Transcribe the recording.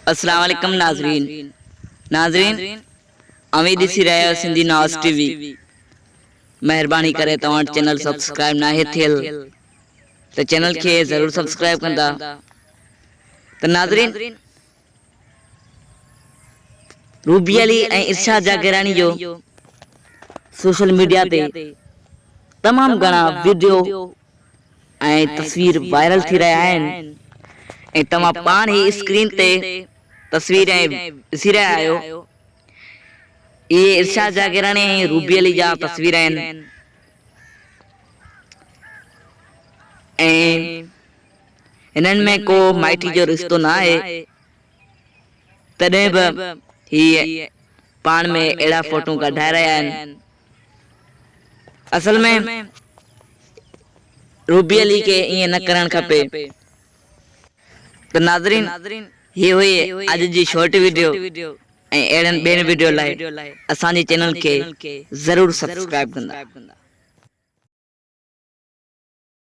अस्सलाम वालेकुम नाज़रीन अमी ॾिसी रहिया सिंधी नाज़ टीवी। मेहरबानी करे तव्हां चैनल सब्सक्राइब ना थियल तो चैनल के ज़रूर सब्सक्राइब कंदा। तो नाज़रीन रूबी अली ऐं इरशाद जागीरानी जो सोशल मीडिया ते तमाम घणा वीडियो ऐं तस्वीर वायरल थी रहा आहिनि ऐं तव्हां पाण ही स्क्रीन ते तस्वीर ॾिसी रहिया आहियो। ये इरशाद जागीरानी ऐं रूबी अली जा तस्वीर आहिनि ऐं हिननि में को माइटी जो रिश्तो ना आहे, तॾहिं बि ही पाण में अहिड़ा फोटो कढाए रहिया आहिनि। असल में रूबी अली के ईअं न करणु खपे। तो नाज़रीन ये हुई अज जी शॉर्ट वीडियो ऐं अहिड़नि ॿियनि वीडियो लाइ असांजे चैनल के ज़रूर सब्सक्राइब कंदा।